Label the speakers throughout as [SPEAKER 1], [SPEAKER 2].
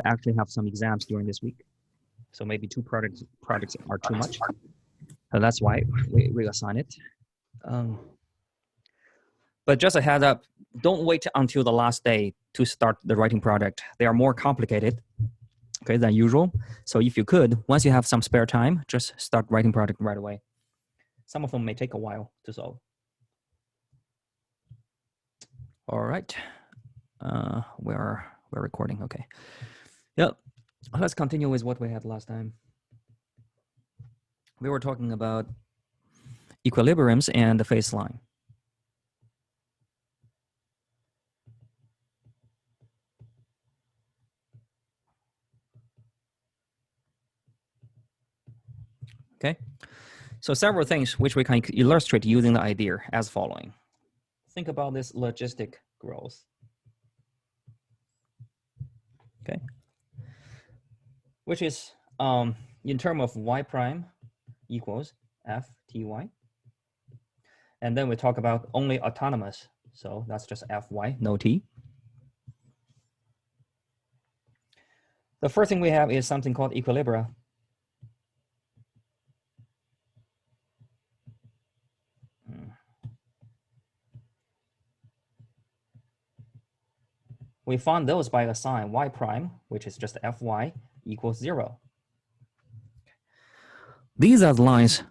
[SPEAKER 1] actually have some exams during this week. So maybe two projects are too much. So that's why we assign it. But just a heads up, don't wait until the last day to start the writing project. They are more complicated, okay, than usual. So if you could, once you have some spare time, just start writing project right away. Some of them may take a while to solve. All right, we're recording. Okay, yep. Let's continue with what we had last time. We were talking about equilibriums and the phase line. Okay, so several things which we can illustrate using the idea as following. Think about this logistic growth. Okay, which is in terms of y prime equals f ty. And then we talk about only autonomous. So that's just fy, no t. The first thing we have is something called equilibria. We find those by a sign y prime, which is just fy equals 0. These are the lines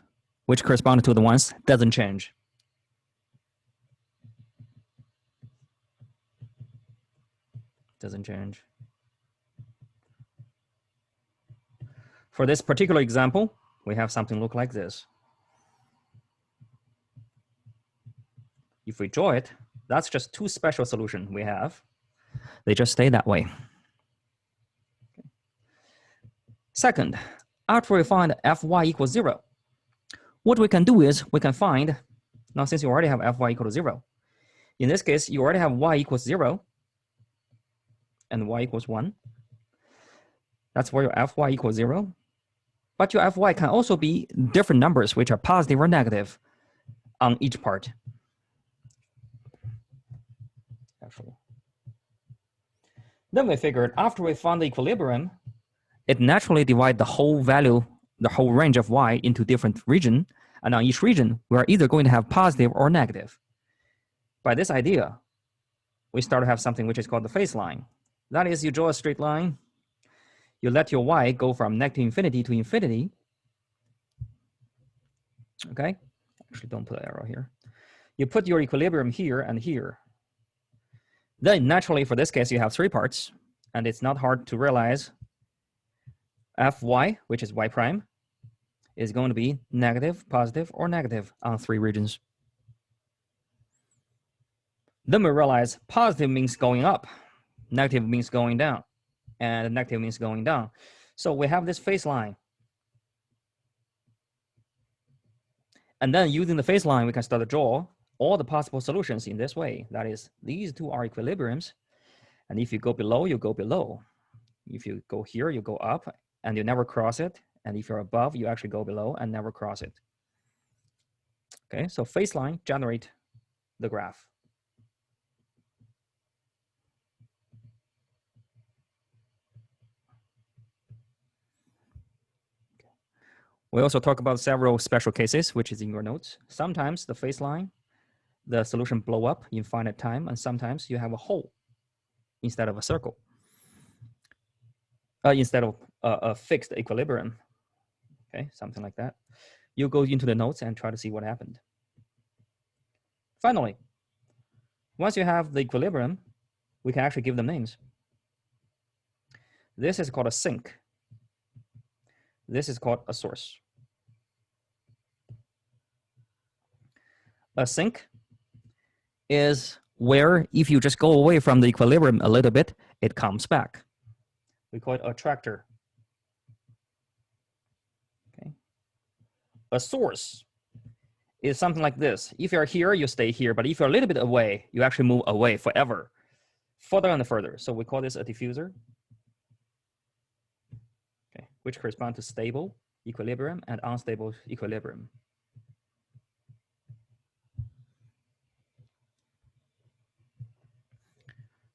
[SPEAKER 1] which correspond to the ones doesn't change. Doesn't change. For this particular example, we have something look like this. If we draw it, that's just two special solutions we have. They just stay that way. Second, after we find fy equals 0, what we can do is we can find, now since you already have fy equal to 0, in this case, you already have y equals 0 and y equals 1. That's where your fy equals 0. But your fy can also be different numbers which are positive or negative on each part. Actually. Then we figured after we found the equilibrium, it naturally divides the whole value, the whole range of y into different regions. And on each region, we are either going to have positive or negative. By this idea, we start to have something which is called the phase line. That is, you draw a straight line, you let your y go from negative infinity to infinity. Okay, actually don't put an arrow here. You put your equilibrium here and here. Then naturally, for this case, you have three parts, and it's not hard to realize fy, which is y prime, is going to be negative, positive, or negative on three regions. Then we realize positive means going up, negative means going down, and negative means going down. So we have this phase line. And then using the phase line, we can start to draw all the possible solutions in this way. That is, these two are equilibriums. And if you go below, you go below. If you go here, you go up, and you never cross it. And if you're above, you actually go below and never cross it. Okay, so phase line generate the graph. We also talk about several special cases, which is in your notes. Sometimes the phase line, the solution blow up in finite time, and sometimes you have a hole instead of a circle, instead of a fixed equilibrium. Okay, something like that. You go into the notes and try to see what happened. Finally, once you have the equilibrium, we can actually give them names. This is called a sink. This is called a source. A sink is where if you just go away from the equilibrium a little bit, it comes back. We call it a tractor. Okay. A source is something like this. If you're here, you stay here. But if you're a little bit away, you actually move away forever, further and further. So we call this a diffuser, okay, which corresponds to stable equilibrium and unstable equilibrium.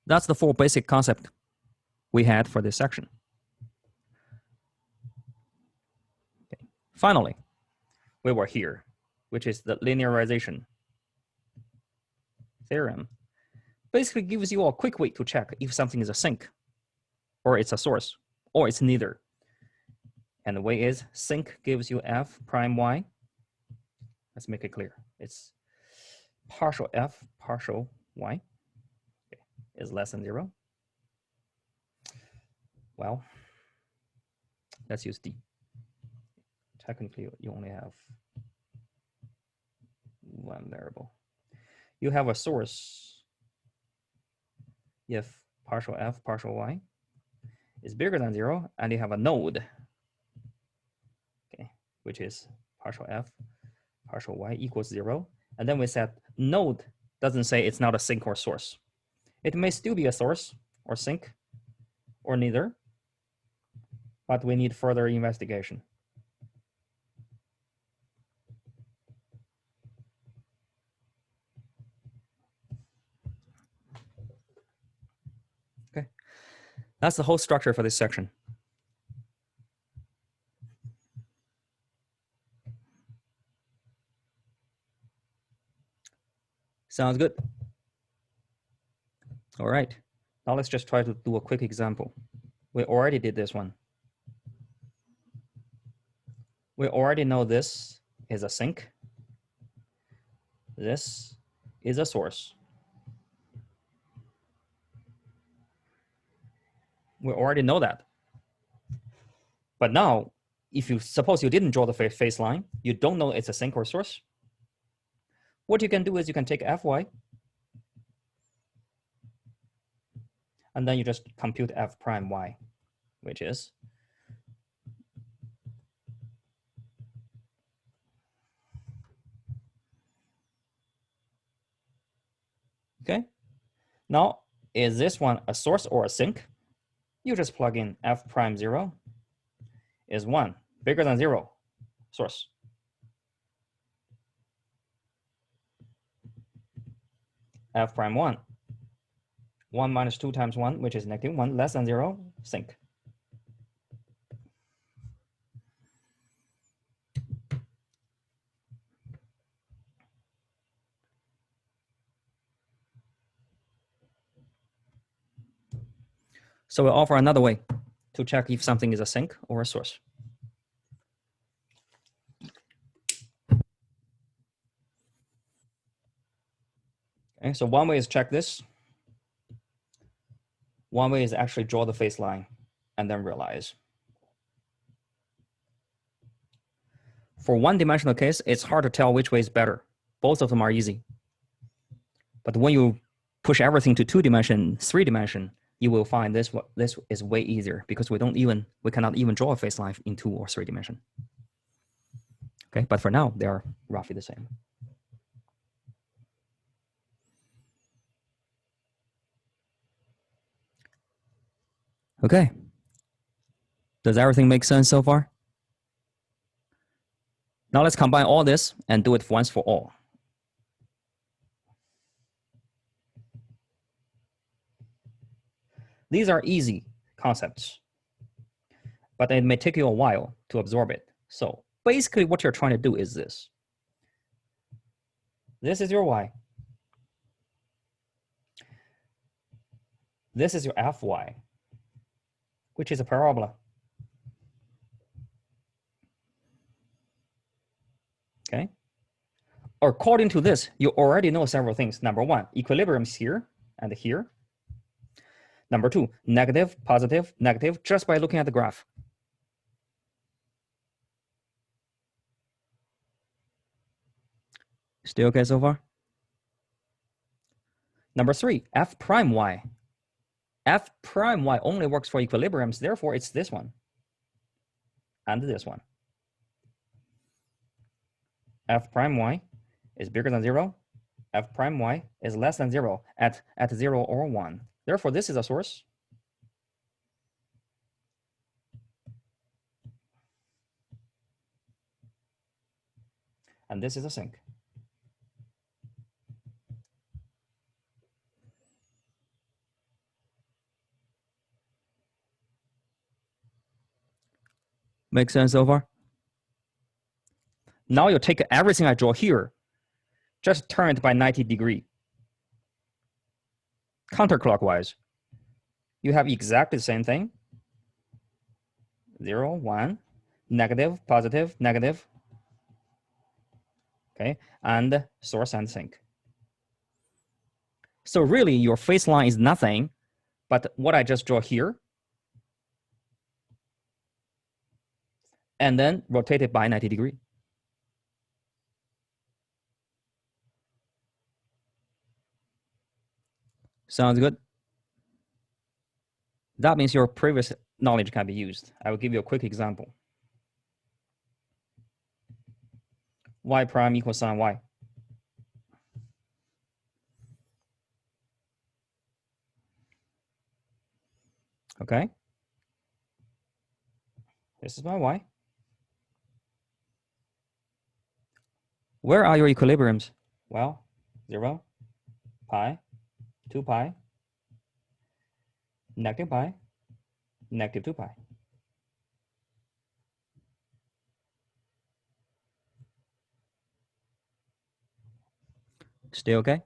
[SPEAKER 1] That's the four basic concepts we had for this section. Okay. Finally, we were here, which is the linearization theorem. Basically gives you a quick way to check if something is a sink, or it's a source, or it's neither. And the way is sink gives you f prime y. Let's make it clear. It's partial f partial y is less than 0. Well, let's use D. Technically, you only have one variable. You have a source if partial f partial y is bigger than 0, and you have a node, okay, which is partial f partial y equals 0. And then we said node doesn't say it's not a sink or source. It may still be a source or sink or neither, but we need further investigation. Okay, that's the whole structure for this section. Sounds good. All right, now let's just try to do a quick example. We already did this one. We already know this is a sink. This is a source. We already know that. But now, if you suppose you didn't draw the face line, you don't know it's a sink or source. What you can do is you can take Fy, and then you just compute F prime y, which is okay. Now, is this one a source or a sink? You just plug in F prime 0 is 1, bigger than 0, source. F prime 1, 1 minus 2 times 1, which is negative 1, less than 0, sink. So we'll offer another way to check if something is a sink or a source. Okay, so one way is check this. One way is actually draw the face line and then realize. For one-dimensional case, it's hard to tell which way is better. Both of them are easy. But when you push everything to 2 dimension, 3 dimension, you will find this is way easier because we cannot even draw a face line in 2 or 3 dimension. Okay, but for now, they are roughly the same. Okay. Does everything make sense so far? Now let's combine all this and do it once for all. These are easy concepts, but it may take you a while to absorb it. So basically what you're trying to do is this. This is your y. This is your Fy, which is a parabola. Okay. According to this, you already know several things. Number 1, equilibrium is here and here. Number 2, negative, positive, negative, just by looking at the graph. Still okay so far? Number 3, F prime y. F prime y only works for equilibriums, therefore it's this one and this one. F prime y is bigger than 0. F prime y is less than 0 at 0 or 1. Therefore, this is a source. And this is a sink. Make sense so far? Now you take everything I draw here, just turn it by 90 degrees. Counterclockwise. You have exactly the same thing. 0, 1, negative, positive, negative. Okay, and source and sink. So really, your phase line is nothing but what I just draw here, and then rotate it by 90 degrees. Sounds good? That means your previous knowledge can be used. I will give you a quick example. Y prime equals sine y. Okay. This is my y. Where are your equilibriums? Well, 0, pi, 2 pi, negative pi, negative 2 pi. Still okay?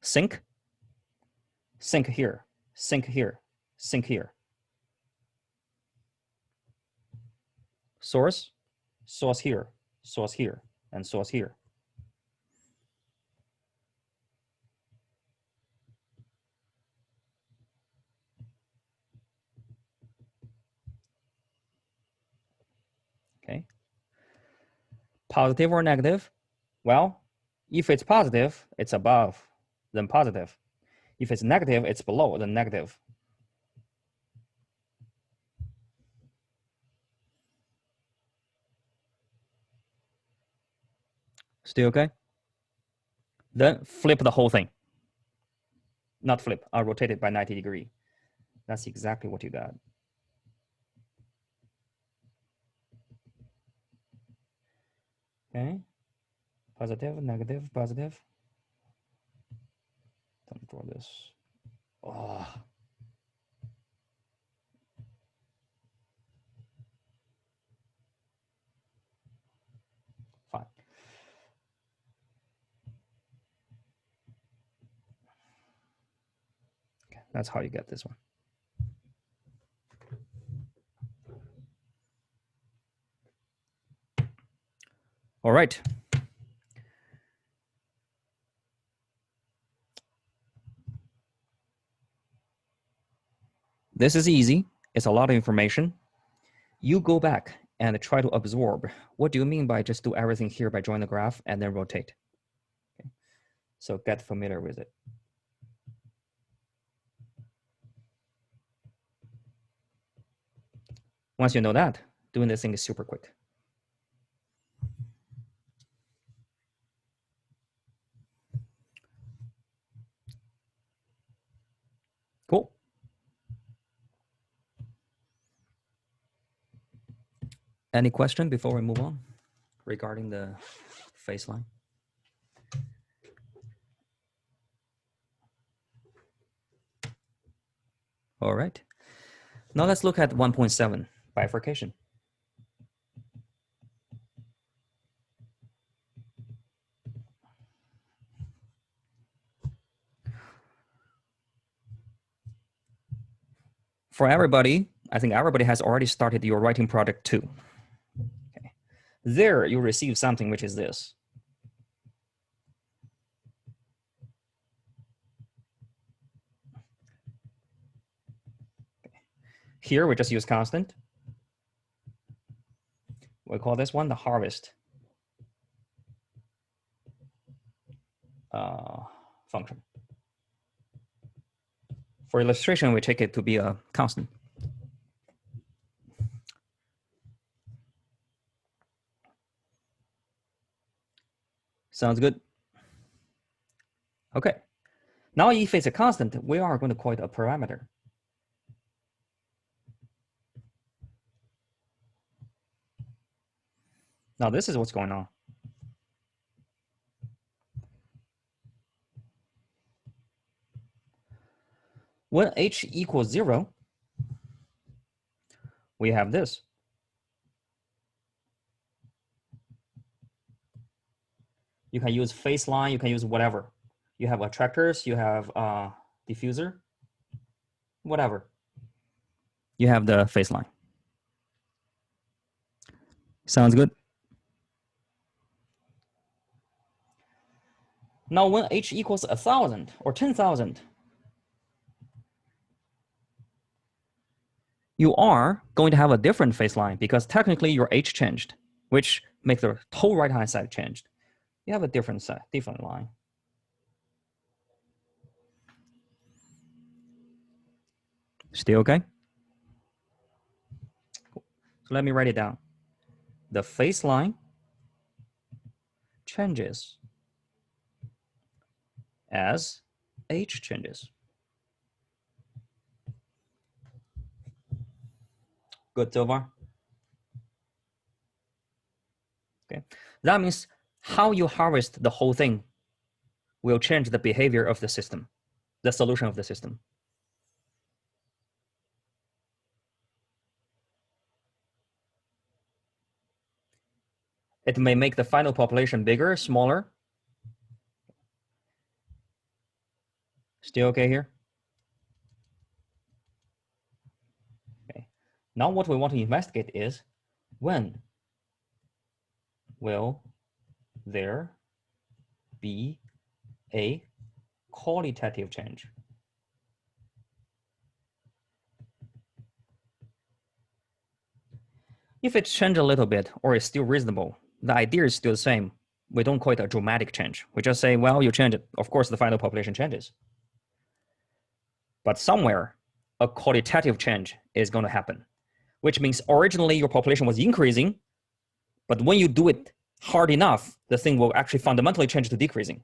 [SPEAKER 1] Sink. Sink here, sink here, sink here. Source, source here, and source here. Okay. Positive or negative? Well, if it's positive, it's above, then positive. If it's negative, it's below, then negative. Still okay? Then flip the whole thing. Not flip, I'll rotate it by 90 degrees. That's exactly what you got. Okay. Positive, negative, positive. Don't draw this. Oh. Fine. Okay, that's how you get this one. All right. This is easy. It's a lot of information. You go back and try to absorb. What do you mean by just do everything here by drawing the graph and then rotate? Okay. So get familiar with it. Once you know that, doing this thing is super quick. Cool. Any question before we move on regarding the phase line? All right. Now let's look at 1.7, bifurcation. For everybody, I think everybody has already started your writing project too. Okay. There you receive something which is this. Okay. Here we just use constant. We call this one the harvest function. For illustration, we take it to be a constant. Sounds good? Okay. Now if it's a constant, we are going to call it a parameter. Now this is what's going on. When h equals 0, we have this. You can use phase line, you can use whatever. You have attractors, you have diffuser, whatever. You have the phase line. Sounds good? Now when H equals 1,000 or 10,000, you are going to have a different phase line because technically your H changed, which makes the whole right-hand side changed. You have a different side, different line. Still okay? Cool. So let me write it down. The phase line changes as H changes. Good so far? Okay. That means how you harvest the whole thing will change the behavior of the system, the solution of the system. It may make the final population bigger, smaller. Still okay here? Okay. Now what we want to investigate is when will there be a qualitative change? If it changed a little bit or is still reasonable, the idea is still the same. We don't call it a dramatic change. We just say, well, you change it. Of course, the final population changes. But somewhere, a qualitative change is going to happen, which means originally your population was increasing, but when you do it hard enough, the thing will actually fundamentally change to decreasing.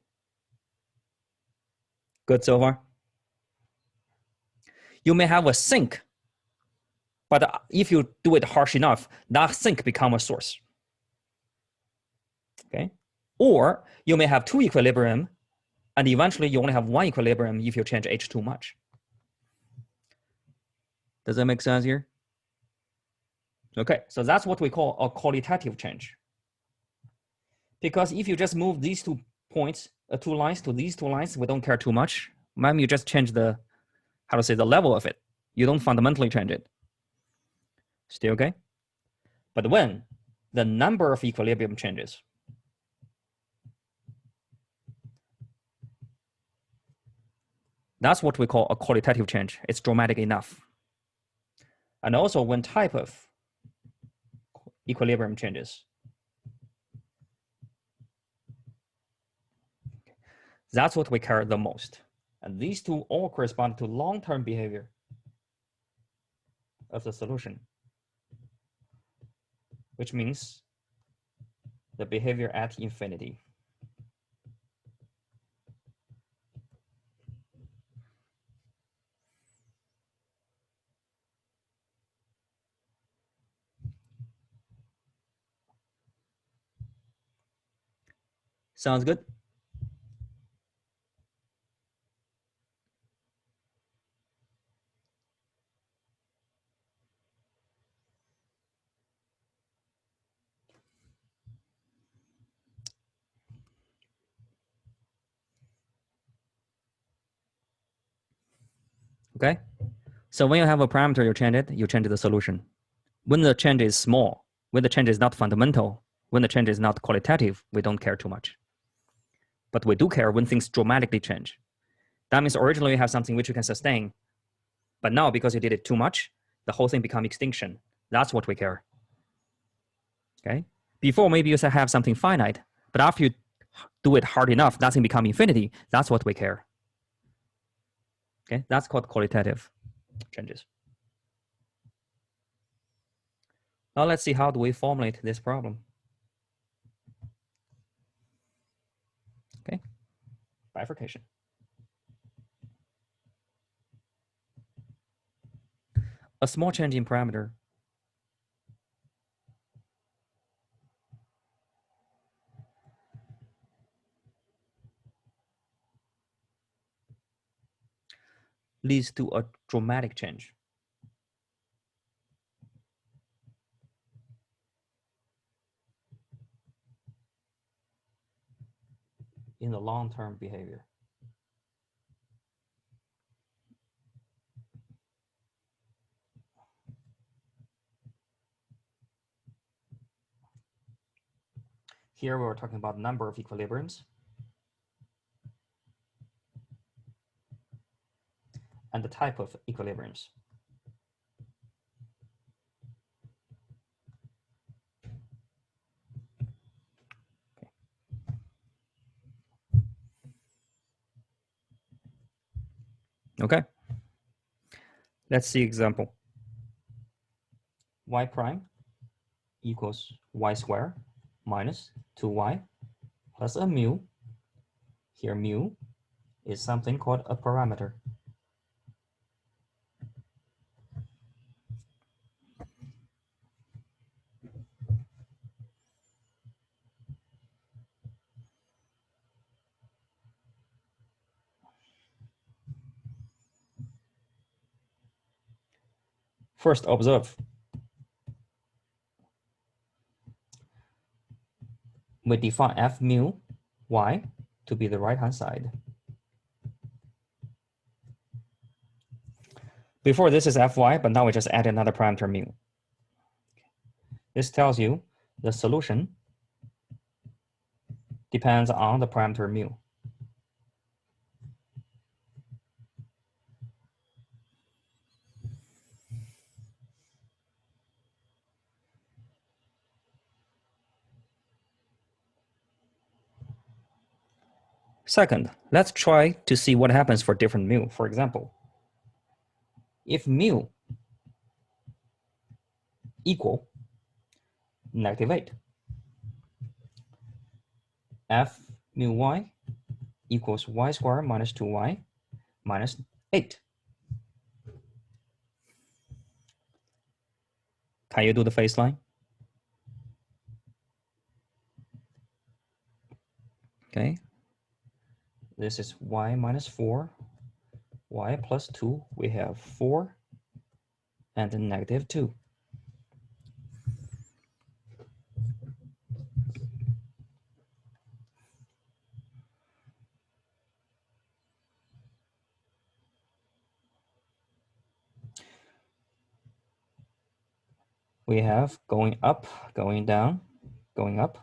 [SPEAKER 1] Good so far? You may have a sink, but if you do it harsh enough, that sink becomes a source. Okay? Or you may have two equilibrium, and eventually you only have one equilibrium if you change H too much. Does that make sense here? Okay, so that's what we call a qualitative change. Because if you just move these 2 points, 2 lines to these 2 lines, we don't care too much. Maybe you just change the, how to say, the level of it. You don't fundamentally change it. Still okay? But when the number of equilibrium changes, that's what we call a qualitative change. It's dramatic enough. And also when type of equilibrium changes, that's what we care the most. And these two all correspond to long-term behavior of the solution, which means the behavior at infinity. Sounds good? Okay. So when you have a parameter, you change the solution. When the change is small, when the change is not fundamental, when the change is not qualitative, we don't care too much. But we do care when things dramatically change. That means originally you have something which you can sustain, but now because you did it too much, the whole thing become extinction. That's what we care. Okay. Before maybe you have something finite, but after you do it hard enough, that thing become infinity. That's what we care. Okay. That's called qualitative changes. Now let's see how do we formulate this problem. Okay. Bifurcation. A small change in parameter leads to a dramatic change. in the long-term behavior. Here we're talking about number of equilibriums and the type of equilibriums. Okay. Let's see example. Y prime equals y squared minus 2y plus a mu. Here mu is something called a parameter. First, observe. We define f mu y to be the right-hand side. Before this is fy, but now we just add another parameter mu. This tells you the solution depends on the parameter mu. Second, let's try to see what happens for different mu. For example, if mu equal -8, f mu y equals y squared minus 2y minus 8. Can you do the phase line? Okay. This is y minus 4, y plus 2. We have 4 and then -2. We have going up, going down, going up.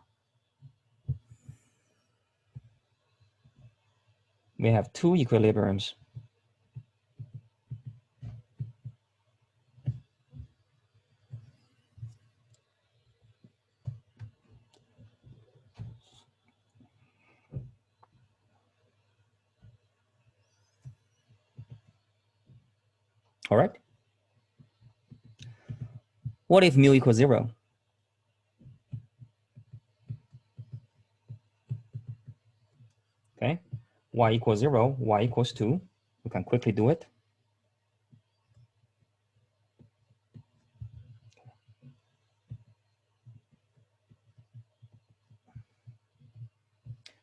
[SPEAKER 1] We have two equilibriums. All right. What if mu equals 0? Okay. Y equals 0, y equals 2. We can quickly do it.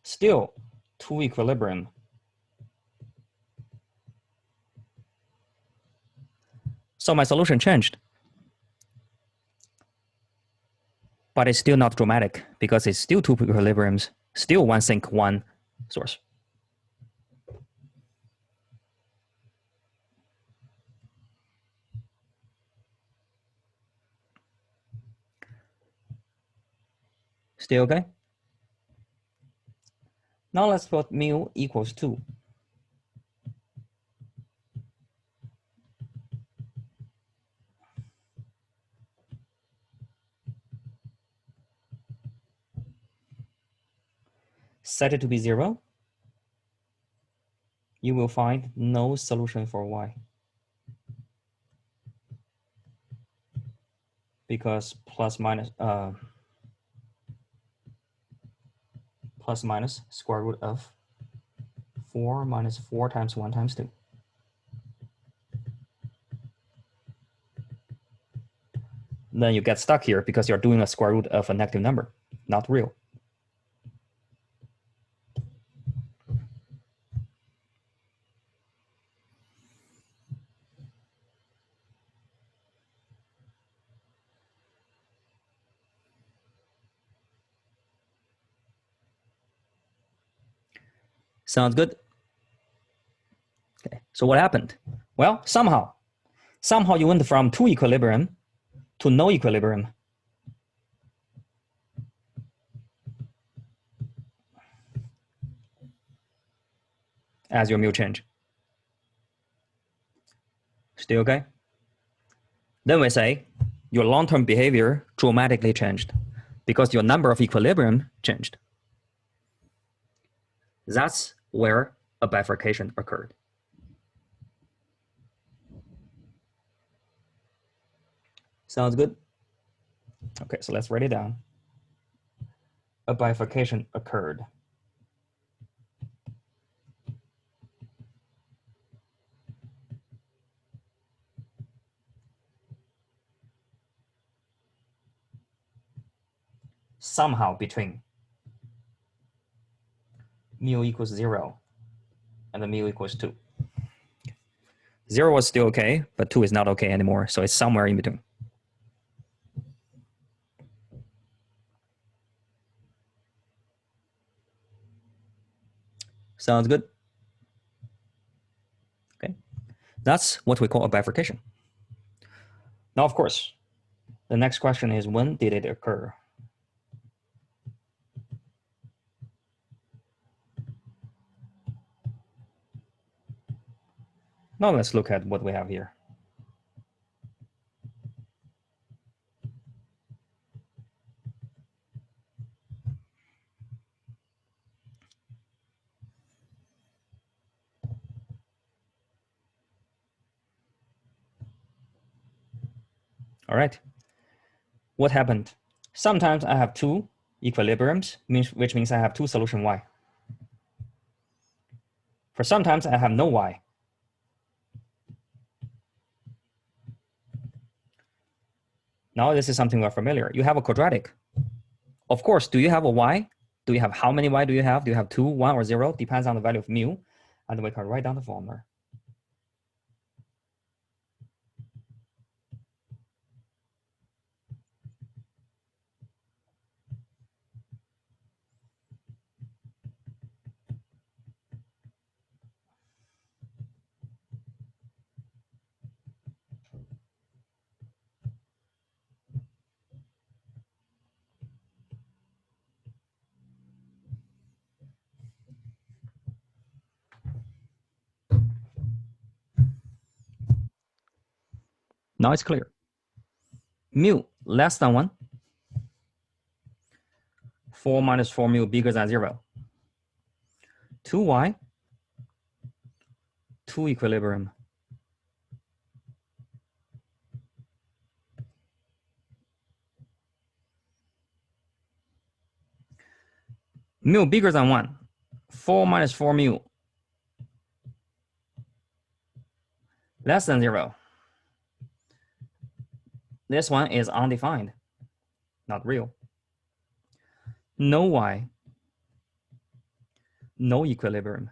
[SPEAKER 1] Still, two equilibrium. So my solution changed. But it's still not dramatic because it's still two equilibriums, still one sink, one source. Still okay? Now let's put mu equals 2. Set it to be 0. You will find no solution for y. Because plus minus square root of 4 minus 4 times 1 times 2. Then you get stuck here because you're doing a square root of a negative number, not real. Sounds good? Okay, so what happened? Well, somehow you went from 2 equilibrium to no equilibrium. As your mu change. Still okay? Then we say your long-term behavior dramatically changed because your number of equilibrium changed. That's where a bifurcation occurred. Sounds good? Okay, so let's write it down. A bifurcation occurred. Somehow between mu equals 0 and the mu equals 2. 0 was still okay, but 2 is not okay anymore, so it's somewhere in between. Sounds good? Okay, that's what we call a bifurcation. Now, of course, the next question is, when did it occur? Now let's look at what we have here. All right. What happened? Sometimes I have 2 equilibriums, which means I have 2 solution y. For sometimes I have no y. Now this is something we're familiar. You have a quadratic. Of course, do you have a y? Do you have how many y do you have? Do you have 2, 1, or 0? Depends on the value of mu. And we can write down the formula. Now it's clear. Mu less than 1. 4 minus 4 mu bigger than 0. 2y, 2 equilibrium. Mu bigger than 1. 4 minus 4 mu less than 0. This one is undefined, not real. No y, no equilibrium.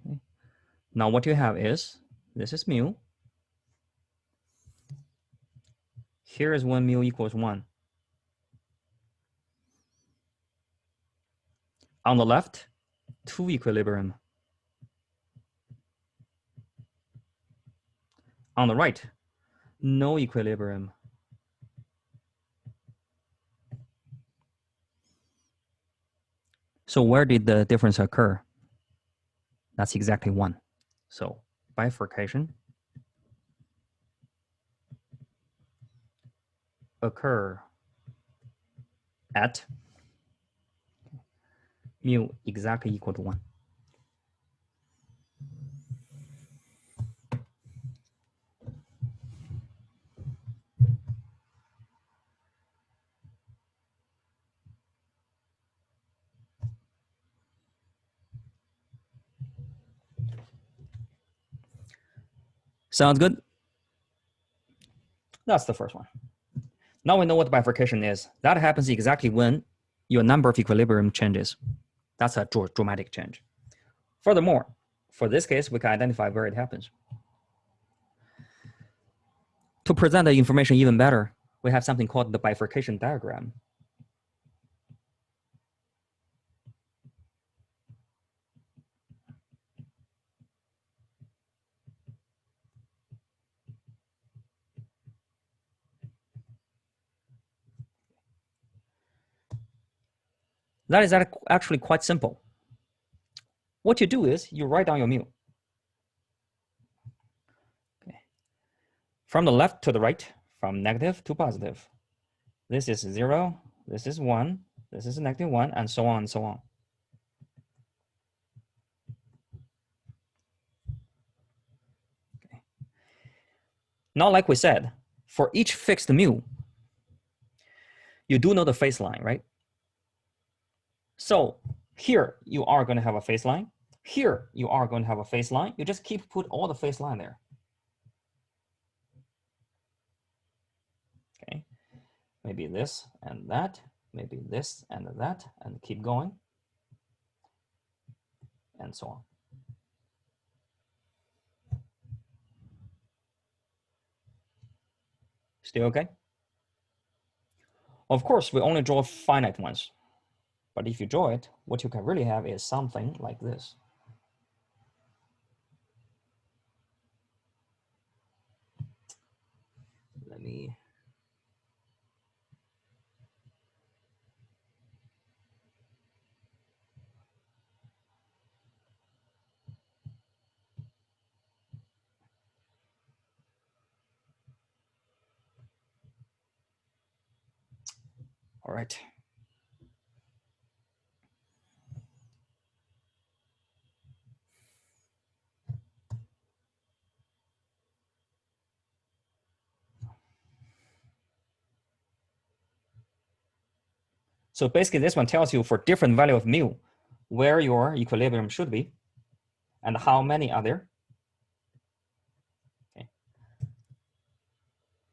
[SPEAKER 1] Okay. Now what you have is, this is mu. Here is when mu equals 1. On the left, 2 equilibrium. On the right, no equilibrium. So where did the difference occur? That's exactly 1. So bifurcation occur at mu exactly equal to 1. Sounds good? That's the first one. Now we know what bifurcation is. That happens exactly when your number of equilibrium changes. That's a dramatic change. Furthermore, for this case, we can identify where it happens. To present the information even better, we have something called the bifurcation diagram. That is actually quite simple. What you do is you write down your mu. Okay. From the left to the right, from negative to positive. This is 0, this is 1, this is -1, and so on and so on. Okay. Now, like we said, for each fixed mu, you do know the phase line, right? So here you are going to have a phase line. Here you are going to have a phase line. You just put all the phase line there. Okay, maybe this and that, maybe this and that, and keep going, and so on. Still okay? Of course, we only draw finite ones. But if you draw it, what you can really have is something like this. Let me... All right. So basically, this one tells you for different value of mu, where your equilibrium should be, and how many are there. Okay.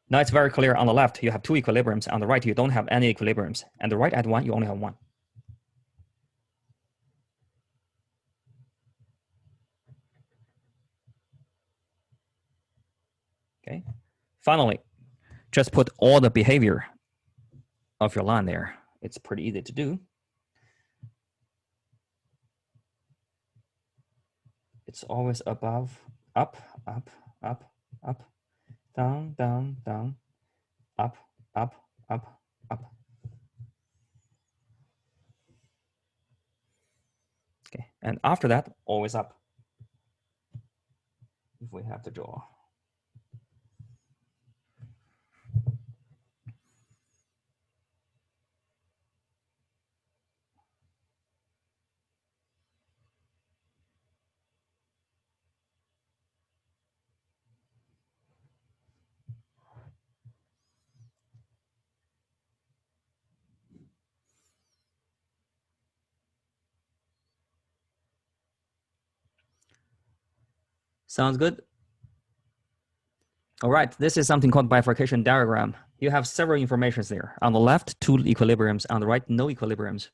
[SPEAKER 1] Now it's very clear on the left, you have 2 equilibriums. On the right, you don't have any equilibriums. And the right at 1, you only have 1. Okay. Finally, just put all the behavior of your line there. It's pretty easy to do. It's always above, up, up, up, up, down, down, down, up, up, up, up. Okay, and after that, always up. If we have to draw. Sounds good? All right, this is something called bifurcation diagram. You have several informations there. On the left, 2 equilibriums. On the right, no equilibriums.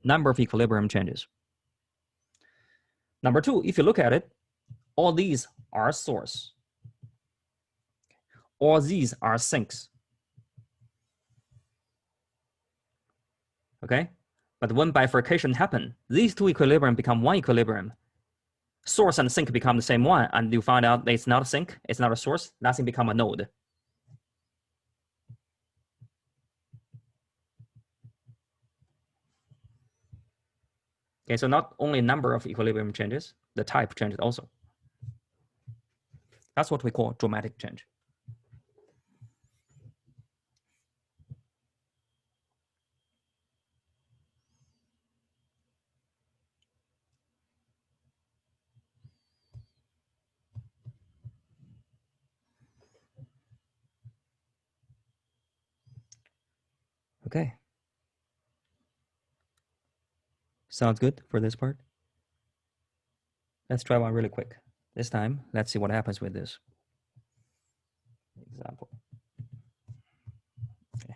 [SPEAKER 1] Number of equilibrium changes. Number 2, if you look at it, all these are source. All these are sinks. Okay? But when bifurcation happens, these 2 equilibrium become 1 equilibrium. Source and sink become the same one, and you find out it's not a sink, it's not a source, nothing become a node. Okay, so not only number of equilibrium changes, the type changes also. That's what we call dramatic change. Okay. Sounds good for this part. Let's try one really quick. This time, let's see what happens with this example. Okay.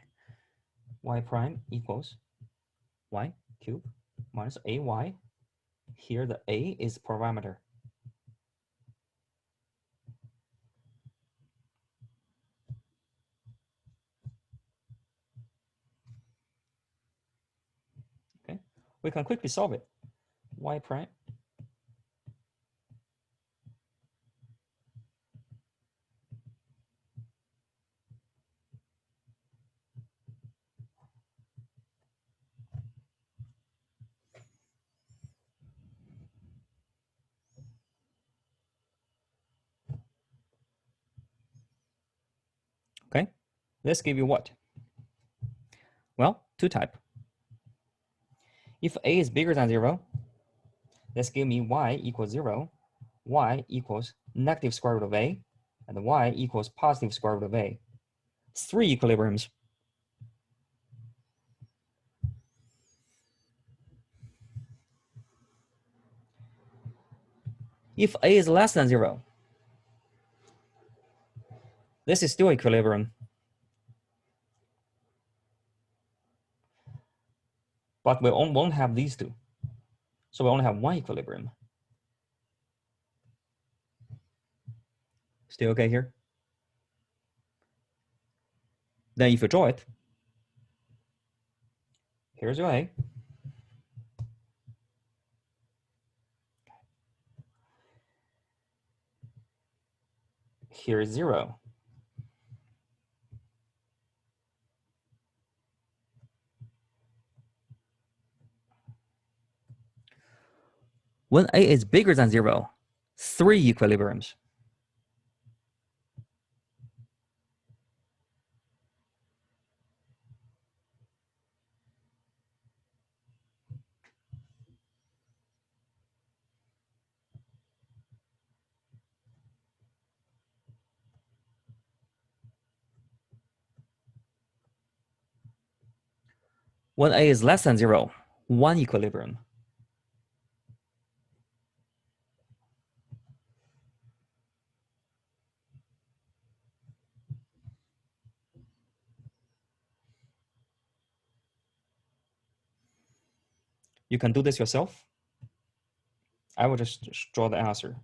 [SPEAKER 1] Y prime equals y cubed minus ay. Here the a is parameter. Okay, we can quickly solve it. Y prime okay, let's give you what? Well, two type. If a is bigger than 0, let's give me y equals 0, y equals negative square root of a, and y equals positive square root of a. 3 equilibriums. If a is less than 0, this is still equilibrium. But we won't have these two. So we only have one equilibrium. Still okay here? Then if you draw it, here's your A. Here is 0. When A is bigger than 0, 3 equilibriums. When A is less than 0, 1 equilibrium. You can do this yourself. I will just draw the answer.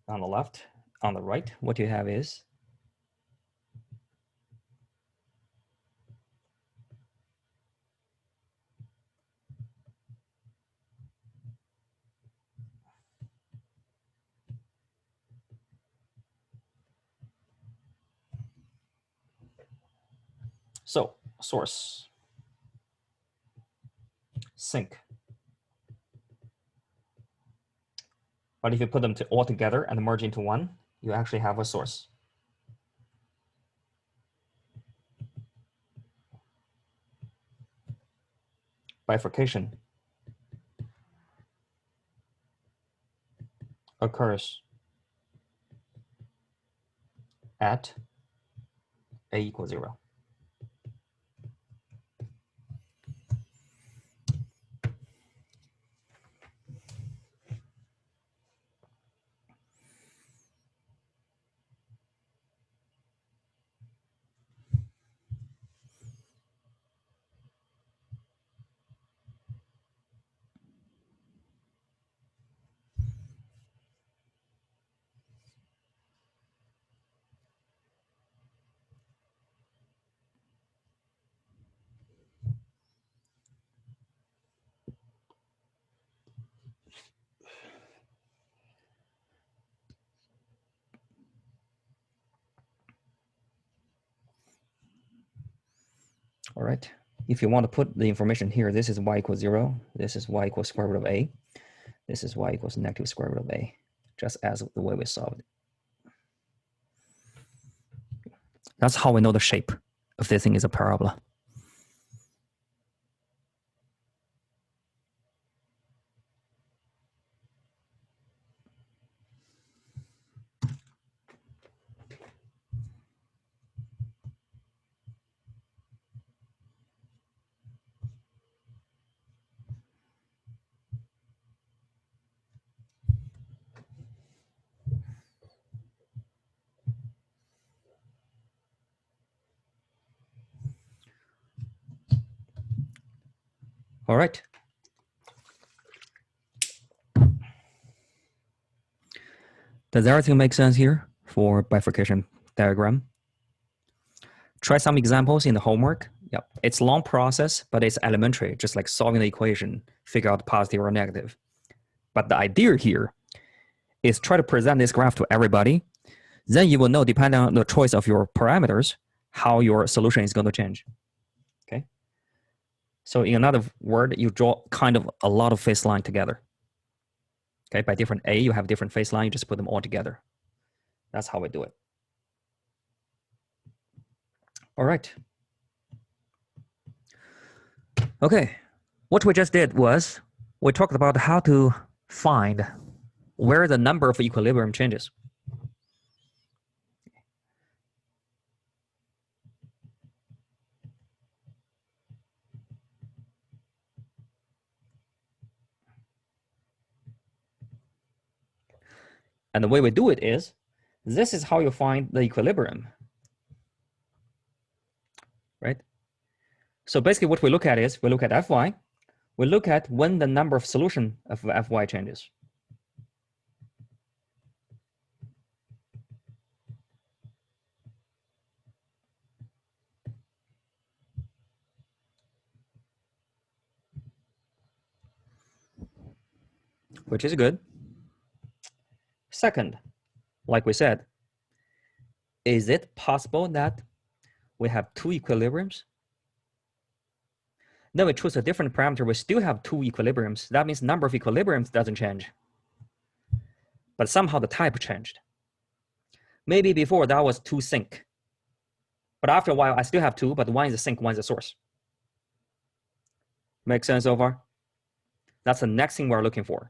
[SPEAKER 1] On the left, on the right, what you have is so source, sink. But if you put them all together and merge into one, you actually have a source. Bifurcation occurs at A equals 0. All right. If you want to put the information here, this is y equals 0. This is y equals square root of a. This is y equals negative square root of a, just as the way we solved it. That's how we know the shape if this thing is a parabola. All right. Does everything make sense here for bifurcation diagram? Try some examples in the homework. Yep, it's a long process, but it's elementary, just like solving the equation, figure out positive or negative. But the idea here is try to present this graph to everybody. Then you will know, depending on the choice of your parameters, how your solution is going to change. Okay. So in another word, you draw kind of a lot of phase line together. Okay, by different A, you have different phase line, you just put them all together. That's how we do it. All right. Okay, what we just did was we talked about how to find where the number of equilibrium changes. And the way we do it is, this is how you find the equilibrium, right? So basically what we look at is, we look at Fy, we look at when the number of solution of Fy changes. Which is good. Second, like we said, is it possible that we have two equilibriums? Then we choose a different parameter, we still have two equilibriums. That means number of equilibriums doesn't change. But somehow the type changed. Maybe before that was two sink. But after a while, I still have two, but one is a sink, one is a source. Make sense so far? That's the next thing we're looking for.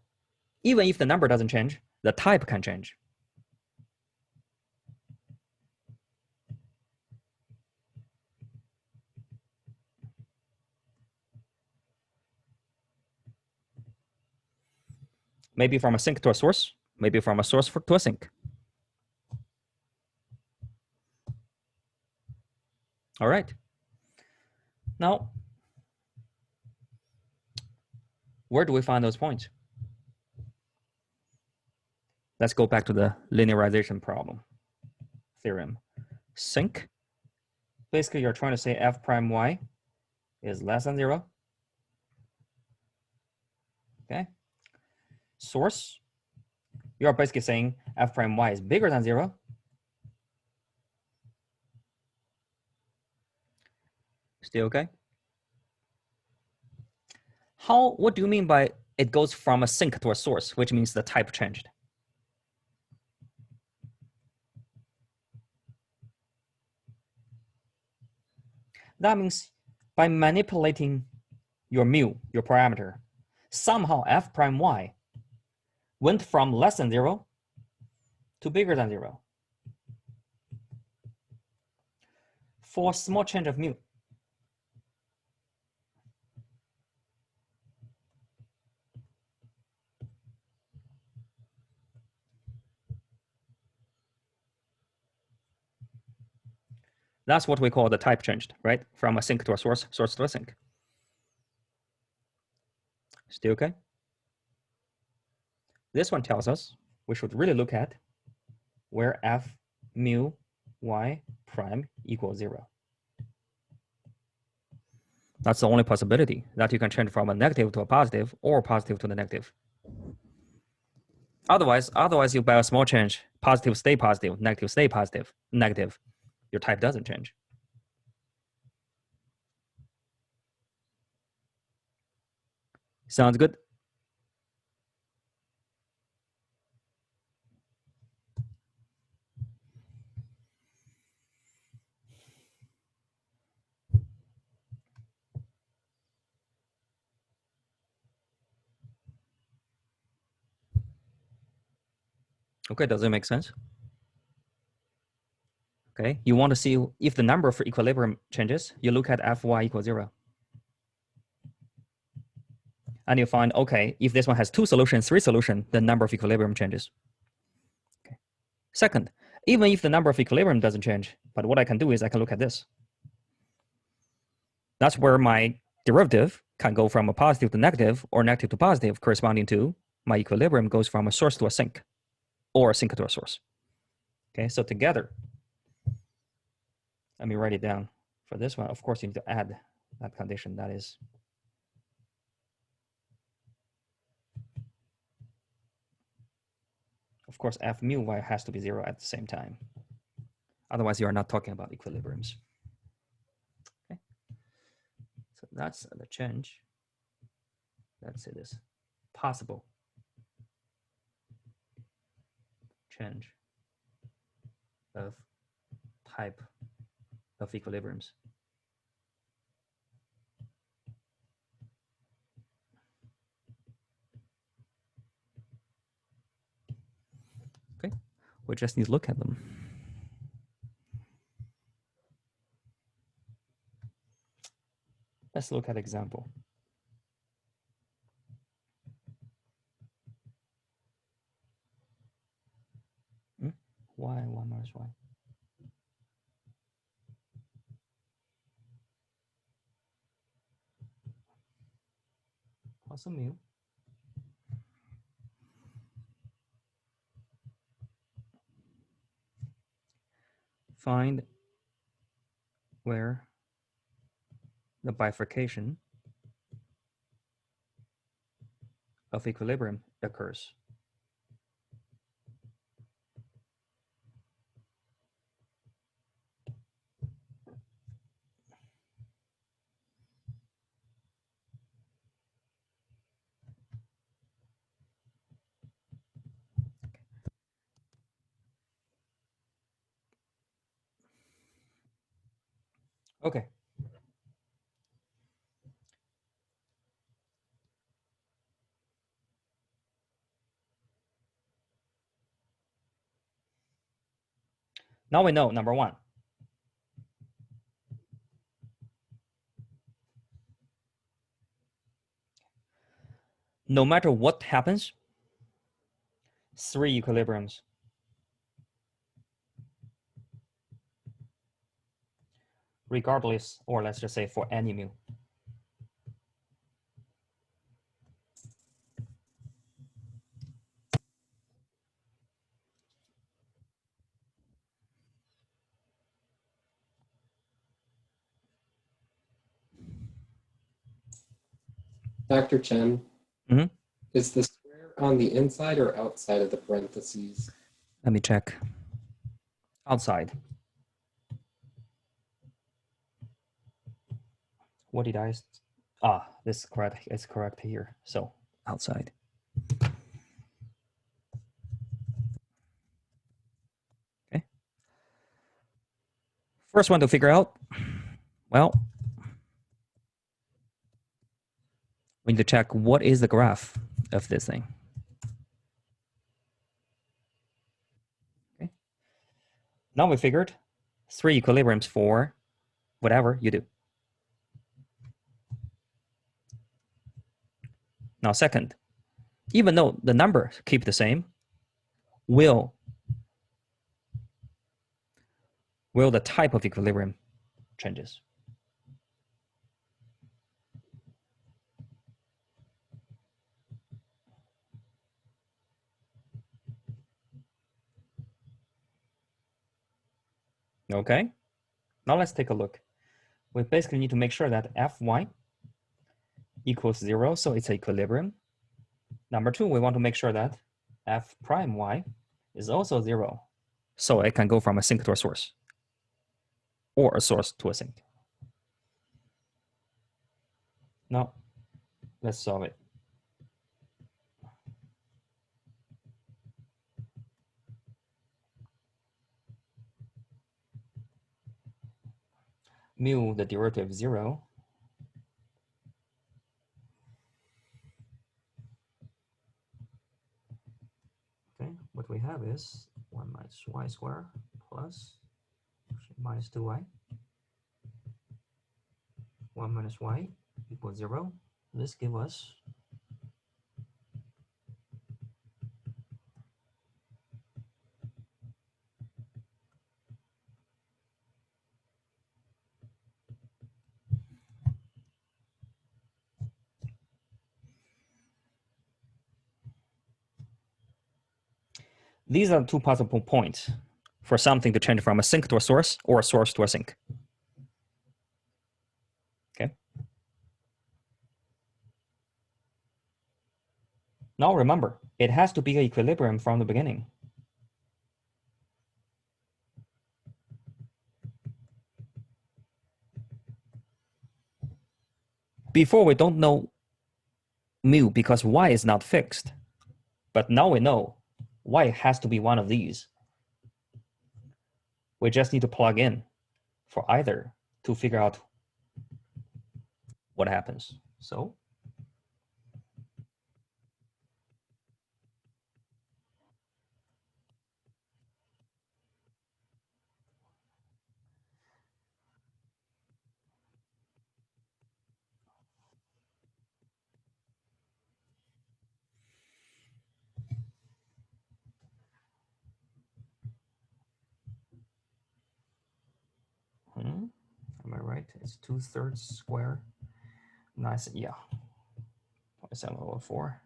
[SPEAKER 1] Even if the number doesn't change, the type can change. Maybe from a sink to a source, maybe from a source to a sink. All right. Now, where do we find those points? Let's go back to the linearization problem theorem. Sink, basically you're trying to say f prime y is less than 0. Okay. Source, you're basically saying f prime y is bigger than 0. Still okay? What do you mean by it goes from a sink to a source, which means the type changed? That means by manipulating your mu, your parameter, somehow f prime y went from less than 0 to bigger than 0 for a small change of mu. That's what we call the type changed, right? From a sink to a source, source to a sink. Still okay? This one tells us we should really look at where f mu y prime equals 0. That's the only possibility that you can change from a negative to a positive or positive to the negative. Otherwise you by a small change, positive stay positive, negative stay positive, negative. Your type doesn't change. Sounds good? Okay, does it make sense? Okay, you want to see if the number for equilibrium changes, you look at Fy equals 0. And you find, okay, if this one has 2 solutions, 3 solutions, the number of equilibrium changes. Okay. Second, even if the number of equilibrium doesn't change, but what I can do is I can look at this. That's where my derivative can go from a positive to negative or negative to positive, corresponding to my equilibrium goes from a source to a sink or a sink to a source. Okay, so together, let me write it down. For this one, of course, you need to add that condition. That is, of course, F mu y has to be 0 at the same time. Otherwise, you are not talking about equilibriums. Okay, so that's the change. Let's say this possible change of type of equilibriums. Okay, we just need to look at them. Let's look at example. Y, 1 minus y. Plus a mu. Find where the bifurcation of equilibrium occurs. Okay. Now we know, number one, no matter what happens, 3 equilibriums regardless, or let's just say for any mu.
[SPEAKER 2] Dr. Chen,
[SPEAKER 1] Mhm.
[SPEAKER 2] is the square on the inside or outside of the parentheses?
[SPEAKER 1] Let me check. Outside. What did I? This is correct. It's correct here. So outside. Okay. First one to figure out. Well, we need to check what is the graph of this thing. Okay. Now we figured 3 equilibriums for whatever you do. Now, second, even though the number keep the same, will the type of equilibrium changes? Okay. Now let's take a look. We basically need to make sure that Fy equals 0, so it's equilibrium. Number 2, we want to make sure that F prime y is also 0, so it can go from a sink to a source, or a source to a sink. Now, let's solve it. Mu, the derivative 0. Okay, what we have is 1 minus y squared plus minus 2y. 1 minus y equals 0. This gives us These are the two possible points for something to change from a sink to a source or a source to a sink. Okay. Now remember, it has to be an equilibrium from the beginning. Before we don't know mu because y is not fixed. But now we know y has to be one of these. We just need to plug in for either to figure out what happens. So am I right? It's 2/3 square. Nice, yeah. 27/4.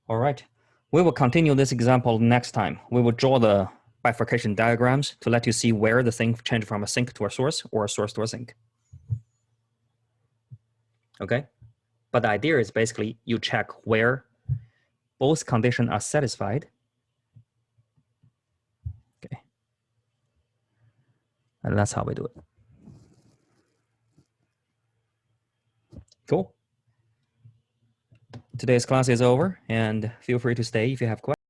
[SPEAKER 1] All right. We will continue this example next time. We will draw the bifurcation diagrams to let you see where the thing changed from a sink to a source or a source to a sink. Okay? But the idea is basically you check where both conditions are satisfied. Okay. And that's how we do it. Cool. Today's class is over, and feel free to stay if you have questions.